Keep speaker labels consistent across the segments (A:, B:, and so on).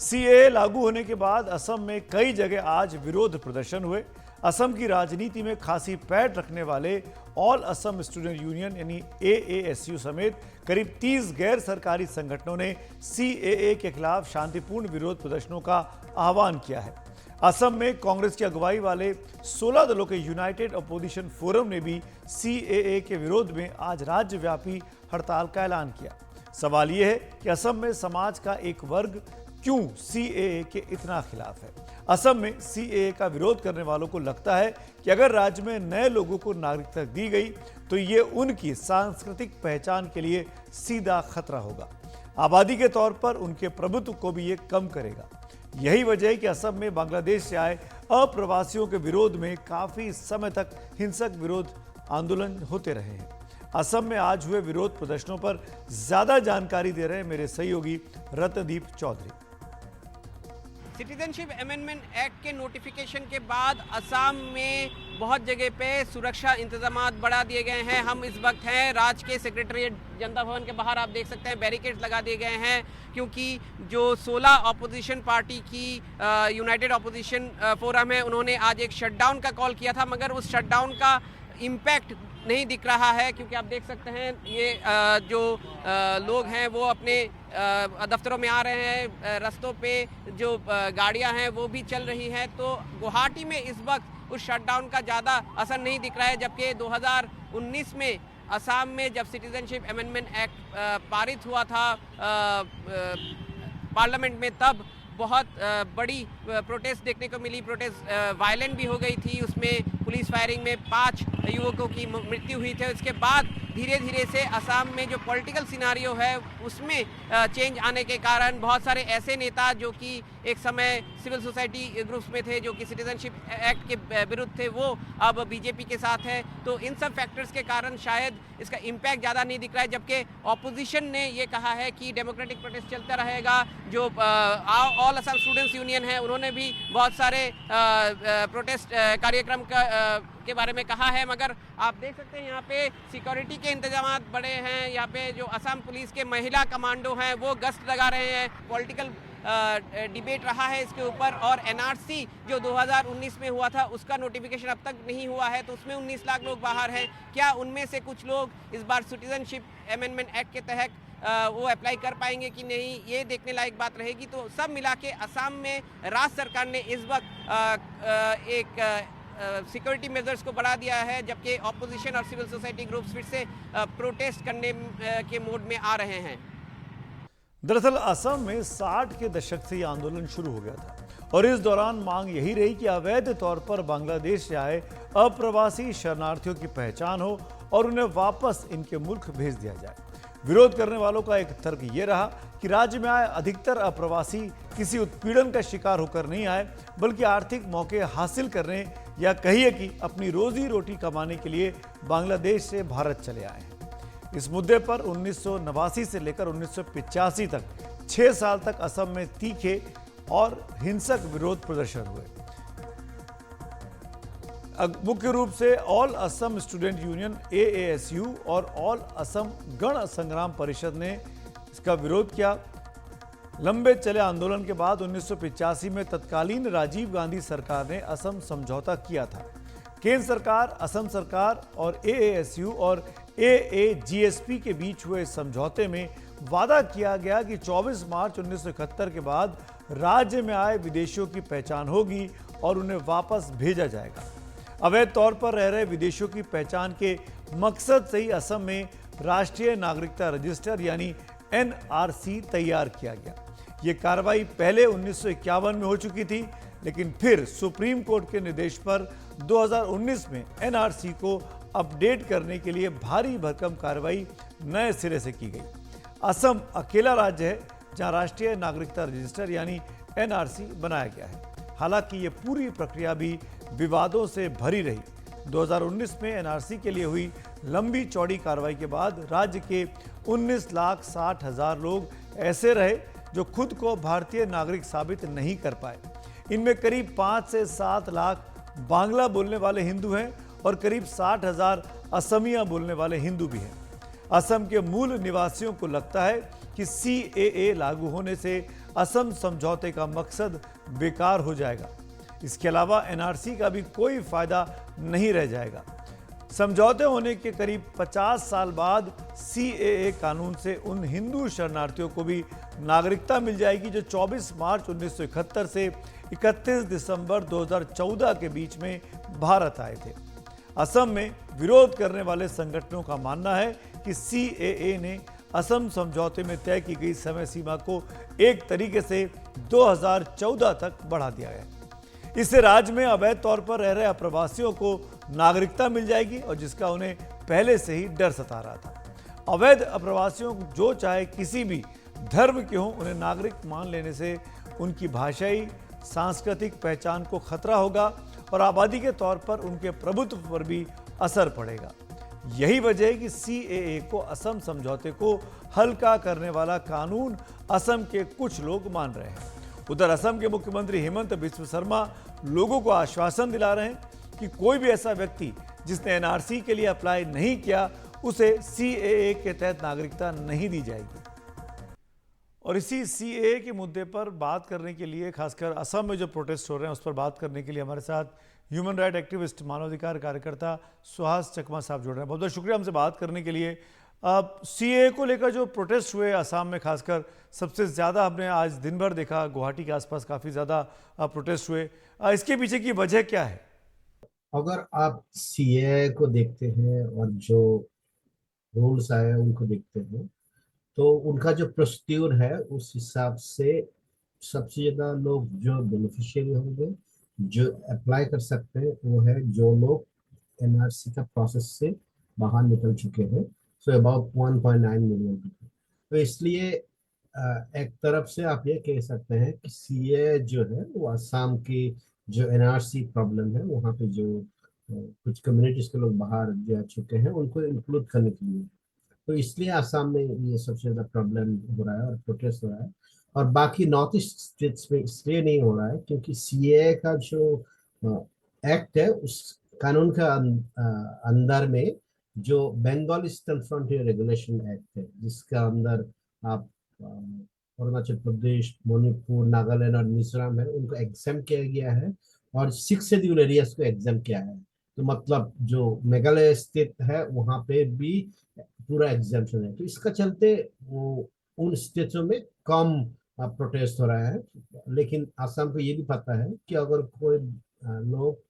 A: CAA लागू होने के बाद असम में कई जगह आज विरोध प्रदर्शन हुए। असम की राजनीति में खासी पैठ रखने वाले ऑल असम स्टूडेंट यूनियन यानी एएसयू समेत करीब 30 गैर सरकारी संगठनों ने सीएए के खिलाफ शांतिपूर्ण विरोध प्रदर्शनों का आह्वान किया है। असम में कांग्रेस की अगुवाई वाले 16 दलों के यूनाइटेड अपोजिशन फोरम ने भी सीएए के विरोध में आज राज्यव्यापी हड़ताल का ऐलान किया। सवाल यह है कि असम में समाज का एक वर्ग क्यों सीएए के इतना खिलाफ है। असम में सीएए का विरोध करने वालों को लगता है कि अगर राज्य में नए लोगों को नागरिकता दी गई तो ये उनकी सांस्कृतिक पहचान के लिए सीधा खतरा होगा। आबादी के तौर पर उनके प्रभुत्व को भी ये कम करेगा। यही वजह है कि असम में बांग्लादेश से आए अप्रवासियों के विरोध में काफी समय तक हिंसक विरोध आंदोलन होते रहे हैं। असम में आज हुए विरोध प्रदर्शनों पर ज्यादा जानकारी दे रहे हैं मेरे सहयोगी Ratnadeep Chaudhary.
B: Citizenship amendment act के नोटिफिकेशन के बाद असम में बहुत जगह पे सुरक्षा इंतजाम बढ़ा दिए गए हैं। हम इस वक्त हैं राज्य के सेक्रेटरीट जनता भवन के बाहर। आप देख सकते हैं बैरिकेड्स लगा दिए गए हैं क्योंकि जो 16 अपोजिशन पार्टी की यूनाइटेड अपोजिशन फोरम है उन्होंने आज एक शटडाउन का कॉल किया था, मगर उस शटडाउन का इम्पैक्ट नहीं दिख रहा है क्योंकि आप देख सकते हैं ये जो लोग हैं वो अपने दफ्तरों में आ रहे हैं। रास्तों पे जो गाड़ियां हैं वो भी चल रही हैं। तो गुवाहाटी में इस वक्त उस शटडाउन का ज़्यादा असर नहीं दिख रहा है, जबकि 2019 में असम में जब सिटीजनशिप अमेंडमेंट एक्ट पारित हुआ था पार्लियामेंट में, तब बहुत बड़ी प्रोटेस्ट देखने को मिली। प्रोटेस्ट वायलेंट भी हो गई थी। उसमें पुलिस फायरिंग में 5 युवकों की मृत्यु हुई थी। उसके बाद धीरे धीरे से असम में जो पॉलिटिकल सिनारियो है उसमें चेंज आने के कारण बहुत सारे ऐसे नेता जो कि एक समय सिविल सोसाइटी ग्रुप्स में थे, जो कि सिटीजनशिप एक्ट के विरुद्ध थे, वो अब बीजेपी के साथ है। तो इन सब फैक्टर्स के कारण शायद इसका इम्पैक्ट ज़्यादा नहीं दिख रहा है, जबकि ऑपोजिशन ने ये कहा है कि डेमोक्रेटिक प्रोटेस्ट चलता रहेगा। जो ऑल असम स्टूडेंट्स यूनियन है उन्होंने भी बहुत सारे प्रोटेस्ट कार्यक्रम के बारे में कहा है, मगर आप देख सकते हैं यहाँ पे सिक्योरिटी के इंतजाम बड़े हैं। यहाँ पे जो असम पुलिस के महिला कमांडो हैं वो गश्त लगा रहे हैं। पॉलिटिकल डिबेट रहा है इसके ऊपर, और एनआरसी जो 2019 में हुआ था उसका नोटिफिकेशन अब तक नहीं हुआ है, तो उसमें 19 लाख लोग बाहर हैं। क्या उनमें से कुछ लोग इस बार सिटीजनशिप अमेंडमेंट एक्ट के तहत वो अप्लाई कर पाएंगे कि नहीं, ये देखने लायक बात रहेगी। तो सब मिला के असम में राज्य सरकार ने इस वक्त एक सिक्योरिटी मेजर्स को बढ़ा दिया है, जबकि ऑपोजिशन और सिविल सोसाइटी ग्रुप्स फिर से प्रोटेस्ट करने के मोड में आ रहे हैं।
A: दरअसल असम में 60 के दशक से यह आंदोलन शुरू हो गया था और इस दौरान मांग यही रही कि अवैध तौर पर बांग्लादेश से आए अप्रवासी शरणार्थियों की पहचान हो और उन्हें वापस इनके मुल्क भेज दिया जाए। विरोध करने वालों का एक तर्क यह रहा कि राज्य में आए अधिकतर अप्रवासी किसी उत्पीड़न का शिकार होकर नहीं आए, बल्कि आर्थिक मौके हासिल करने या कहिए कि अपनी रोजी रोटी कमाने के लिए बांग्लादेश से भारत चले आए हैं। इस मुद्दे पर 1989 से लेकर 1985 तक 6 साल तक असम में तीखे और हिंसक विरोध प्रदर्शन हुए। मुख्य रूप से all Assam student union ASU और ऑल असम गण संग्राम परिषद ने इसका विरोध किया। लंबे चले आंदोलन के बाद 1985 में तत्कालीन राजीव गांधी सरकार ने असम समझौता किया था। केंद्र सरकार, असम सरकार और एएसयू और एएजीएसपी के बीच हुए समझौते में वादा किया गया कि 24 मार्च 1971 के बाद राज्य में आए विदेशियों की पहचान होगी और उन्हें वापस भेजा जाएगा। अवैध तौर पर रह रहे विदेशियों की पहचान के मकसद से ही असम में राष्ट्रीय नागरिकता रजिस्टर यानी एनआरसी तैयार किया गया। ये कार्रवाई पहले 1951 में हो चुकी थी, लेकिन फिर सुप्रीम कोर्ट के निर्देश पर 2019 में एनआरसी को अपडेट करने के लिए भारी भरकम कार्रवाई नए सिरे से की गई। असम अकेला राज्य है जहां राष्ट्रीय नागरिकता रजिस्टर यानी एनआरसी बनाया गया है। हालांकि ये पूरी प्रक्रिया भी विवादों से भरी रही। 2019 में एनआरसी के लिए हुई लंबी चौड़ी कार्रवाई के बाद राज्य के 19,60,000 लोग ऐसे रहे जो खुद को भारतीय नागरिक साबित नहीं कर पाए। इनमें करीब 5 से 7 लाख बांग्ला बोलने वाले हिंदू हैं और करीब 60,000 असमिया बोलने वाले हिंदू भी हैं। असम के मूल निवासियों को लगता है कि सीएए लागू होने से असम समझौते का मकसद बेकार हो जाएगा। इसके अलावा एनआरसी का भी कोई फायदा नहीं रह जाएगा। समझौते होने के करीब 50 साल बाद सीएए कानून से उन हिंदू शरणार्थियों को भी नागरिकता मिल जाएगी जो 24 मार्च 1971 से 31 दिसंबर 2014 के बीच में भारत आए थे। असम में विरोध करने वाले संगठनों का मानना है कि सीएए ने असम समझौते में तय की गई समय सीमा को एक तरीके से 2014 तक बढ़ा दिया है। इससे राज्य में अवैध तौर पर रह रहे अप्रवासियों को नागरिकता मिल जाएगी और जिसका उन्हें पहले से ही डर सता रहा था। अवैध अप्रवासियों को जो चाहे किसी भी धर्म के हों, उन्हें नागरिक मान लेने से उनकी भाषाई सांस्कृतिक पहचान को खतरा होगा और आबादी के तौर पर उनके प्रभुत्व पर भी असर पड़ेगा। यही वजह है कि सीएए को असम समझौते को हल्का करने वाला कानून असम के कुछ लोग मान रहे हैं। उधर असम के मुख्यमंत्री हेमंत बिस्व शर्मा लोगों को आश्वासन दिला रहे हैं कि कोई भी ऐसा व्यक्ति जिसने एनआरसी के लिए अप्लाई नहीं किया, उसे सीएए के तहत नागरिकता नहीं दी जाएगी। और इसी सीएए के मुद्दे पर बात करने के लिए, खासकर असम में जो प्रोटेस्ट हो रहे हैं उस पर बात करने के लिए हमारे साथ ह्यूमन राइट एक्टिविस्ट, मानवाधिकार कार्यकर्ता सुहास चकमा साहब जुड़ रहे हैं। बहुत बहुत शुक्रिया हमसे बात करने के लिए। सीएए को लेकर जो प्रोटेस्ट हुए असम में, खासकर सबसे ज़्यादा हमने आज दिन भर देखा, गुवाहाटी के आसपास काफ़ी ज़्यादा प्रोटेस्ट हुए। इसके पीछे की वजह क्या है?
C: अगर आप सीएए को देखते हैं और जो रूल्स आए हैं उनको देखते हैं, तो उनका जो प्रोसीड्यूर है उस हिसाब से सबसे ज़्यादा लोग जो बेनिफिशियरी होंगे, जो अप्लाई कर सकते हैं, वो है जो लोग एनआरसी का प्रोसेस से बाहर निकल चुके हैं। So about 1.9 million people. तो इसलिए एक तरफ से आप ये कह सकते हैं कि सीए जो है वो असम की जो एनआरसी प्रॉब्लम है, वहाँ पे जो कुछ कम्युनिटीज के लोग बाहर जा चुके हैं उनको इंक्लूड करने के लिए। तो इसलिए असम में ये सबसे ज़्यादा प्रॉब्लम हो रहा है और प्रोटेस्ट हो रहा है। और बाकी नॉर्थ ईस्ट स्टेट्स में इसलिए नहीं हो रहा है क्योंकि सीए का जो एक्ट है, उस कानून का अंदर में जो Bengal eastern frontier regulation act है, जिसका अंदर आप अरुणाचल प्रदेश, मणिपुर, नागालैंड और मिजोरम है, उनको एग्जाम किया गया है और 6 शेड्यूल एरियाज को एग्जाम किया है। तो मतलब जो मेघालय स्थित है वहाँ पे भी पूरा एग्जाम्पशन है। तो इसका चलते वो उन स्टेट्सों में कम प्रोटेस्ट हो रहा है। लेकिन असम को ये भी पता है कि अगर कोई लोग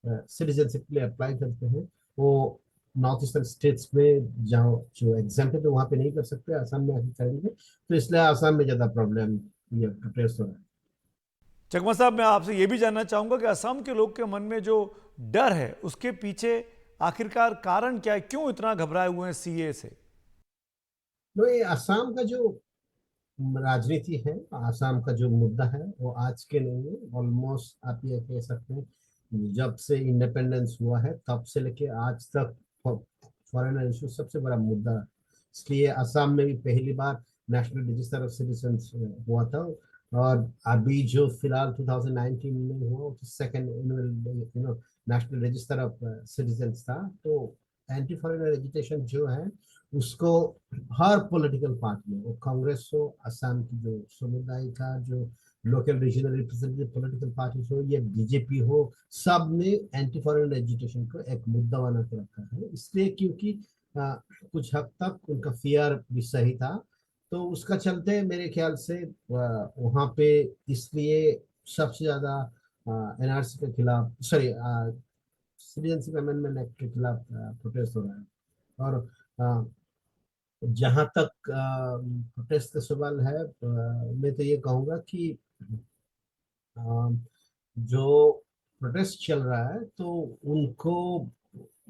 C: सिटीजनशिप के लिए अप्लाई करते हैं, वो नॉर्थ ईस्टर्न स्टेट्स में जहाँ जो एग्जाम है तो वहाँ पे नहीं कर सकते, असम में आके करेंगे। तो इसलिए असम में ज़्यादा प्रॉब्लम ये प्रोटेस्ट हो रहा है।
A: चकमा साहब, मैं आपसे ये भी जानना चाहूँगा कि असम के लोग के मन में जो डर है उसके पीछे आखिरकार कारण क्या है? क्यों इतना घबराए हुए हैं सीए से?
C: तो ये असम का जो राजनीति है, असम का जो मुद्दा है, वो आज के नहीं है। ऑलमोस्ट आप ये कह सकते हैं जब से इंडिपेंडेंस हुआ है तब से लेके आज तक फॉरेन इशू सबसे बड़ा मुद्दा है। इसलिए असम में भी पहली बार नेशनल रजिस्टर ऑफ सिटीजन्स हुआ था और अभी जो फिलहाल 2019 में हुआ वो second annual national register of citizens था। तो एंटी फॉरेन एजिटेशन जो है उसको हर पॉलिटिकल पार्टी में, वो कांग्रेस हो, असम की जो समुदाय का जो local regional representative political party हो, ये बीजेपी हो, सब ने एंटी फॉरेन एजिटेशन को एक मुद्दा बना के रखा है। इसलिए क्योंकि कुछ हद तक उनका फियर भी सही था, तो उसका चलते मेरे ख्याल से वहाँ पे इसलिए सबसे ज्यादा एनआरसी के खिलाफ, सॉरी सिटीजनशिप अमेंडमेंट एक्ट के खिलाफ प्रोटेस्ट हो रहा है। और जहाँ तक प्रोटेस्ट का सवाल है, मैं तो ये कहूँगा कि जो प्रोटेस्ट चल रहा है तो उनको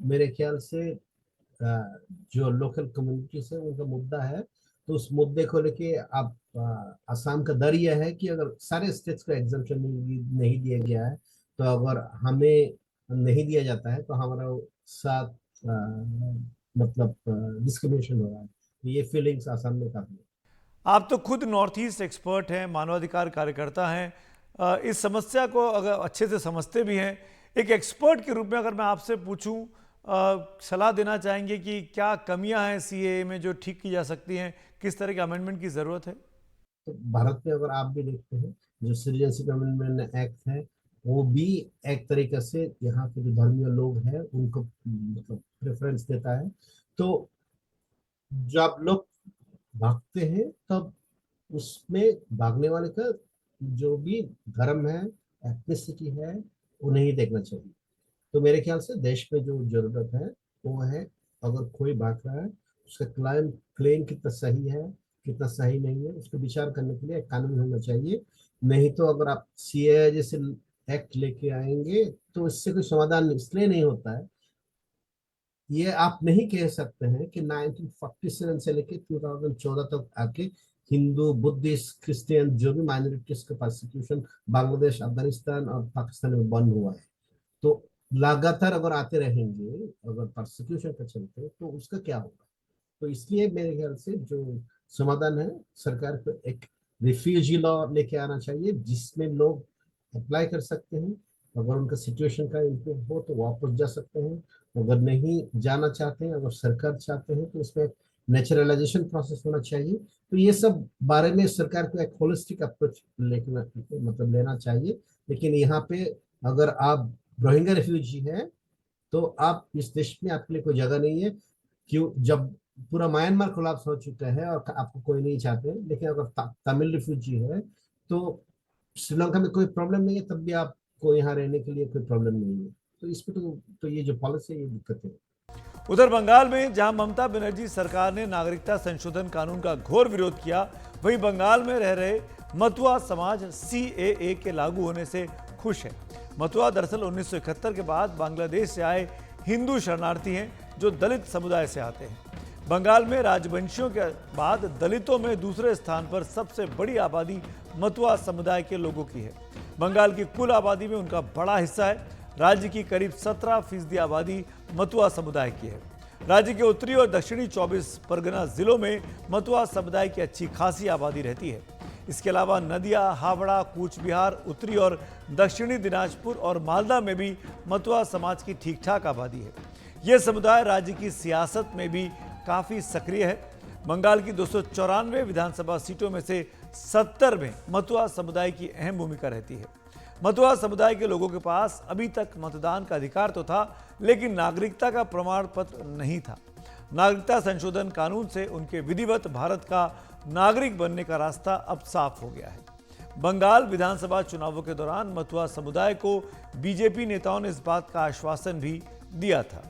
C: मेरे ख्याल से जो लोकल कम्युनिटीज है उनका मुद्दा है। तो उस मुद्दे को लेके अब असम का डर यह है कि अगर सारे स्टेट्स को एग्जाम्पशन नहीं दिया गया है, तो अगर हमें नहीं दिया जाता है तो हमारा साथ मतलब डिस्क्रिमिनेशन हो रहा है। तो ये फीलिंग्स असम में काफी है।
A: आप तो खुद नॉर्थ ईस्ट एक्सपर्ट हैं, मानवाधिकार कार्यकर्ता हैं, इस समस्या को अगर अच्छे से समझते भी हैं, एक एक्सपर्ट के रूप में अगर मैं आपसे पूछूं, सलाह देना चाहेंगे कि क्या कमियां हैं सीएए में जो ठीक की जा सकती हैं? किस तरह के अमेंडमेंट की ज़रूरत है?
C: तो भारत में अगर आप भी देखते हैं जो सिटीजनशिप अमेंडमेंट एक्ट है, वो भी एक तरीके से यहाँ के जो धर्मीय लोग हैं उनको मतलब प्रेफरेंस देता है। तो जब लोग भागते हैं तब उसमें भागने वाले का जो भी धर्म है, एथनिसिटी है, वो नहीं देखना चाहिए। तो मेरे ख्याल से देश में जो जरूरत है वो है, अगर कोई भाग रहा है उसका क्लेम कितना सही है कितना सही नहीं है, उसको विचार करने के लिए एक कानून होना चाहिए। नहीं तो अगर आप सीए जैसे एक्ट लेके आएंगे तो इससे कोई समाधान इसलिए नहीं होता है। ये आप नहीं कह सकते हैं कि 1947 से लेके 2014 तक आके हिंदू, बुद्धिस्ट, क्रिश्चियन जो भी माइनॉरिटीज का प्रोसिक्यूशन बांग्लादेश, अफगानिस्तान और पाकिस्तान में बंद हुआ है। तो लगातार अगर आते रहेंगे, अगर प्रोसिक्यूशन का चलते तो उसका क्या होगा। तो इसलिए मेरे ख्याल से जो समाधान है, सरकार को एक रिफ्यूजी लॉ लेके आना चाहिए जिसमें लोग अप्लाई कर सकते हैं। अगर उनका सिचुएशन का इम्प्रूव हो तो वापस जा सकते हैं, अगर नहीं जाना चाहते हैं, अगर सरकार चाहते हैं तो उसमें नेचुरलाइजेशन प्रोसेस होना चाहिए। तो ये सब बारे में सरकार को एक होलिस्टिक अप्रोच लेना चाहिए। लेकिन यहाँ पे अगर आप रोहिंग्या रेफ्यूजी हैं तो आप इस देश में आपके लिए कोई जगह नहीं है। क्यों, जब पूरा म्यांमार कोलैप्स हो चुका है और आपको कोई नहीं चाहते, लेकिन अगर तमिल रिफ्यूजी है तो श्रीलंका में कोई प्रॉब्लम नहीं है, तब भी आपको यहाँ रहने के लिए कोई प्रॉब्लम नहीं है। तो इसमें तो ये जो पॉलिसी है ये दिक्कत है।
A: उधर बंगाल में जहां ममता बनर्जी सरकार ने नागरिकता संशोधन कानून का घोर विरोध किया, वहीं बंगाल में रह रहे मतुआ समाज सीएए के लागू होने से खुश है। मतुआ दरअसल 1971 के बाद बांग्लादेश से आए हिंदू शरणार्थी हैं जो दलित समुदाय से आते हैं। बंगाल में राजवंशियों के बाद दलितों में दूसरे स्थान पर सबसे बड़ी आबादी मतुआ समुदाय के लोगों की है। बंगाल की कुल आबादी में उनका बड़ा हिस्सा है। राज्य की करीब 17% आबादी मतुआ समुदाय की है। राज्य के उत्तरी और दक्षिणी 24 परगना जिलों में मतुआ समुदाय की अच्छी खासी आबादी रहती है। इसके अलावा नदिया, हावड़ा, कूच बिहार, उत्तरी और दक्षिणी दिनाजपुर और मालदा में भी मतुआ समाज की ठीक ठाक आबादी है। यह समुदाय राज्य की सियासत में भी काफ़ी सक्रिय है। बंगाल की 294 विधानसभा सीटों में से 70 में मतुआ समुदाय की अहम भूमिका रहती है। मतुआ समुदाय के लोगों के पास अभी तक मतदान का अधिकार तो था, लेकिन नागरिकता का प्रमाण पत्र नहीं था। नागरिकता संशोधन कानून से उनके विधिवत भारत का नागरिक बनने का रास्ता अब साफ हो गया है। बंगाल विधानसभा चुनावों के दौरान मतुआ समुदाय को बीजेपी नेताओं ने इस बात का आश्वासन भी दिया था।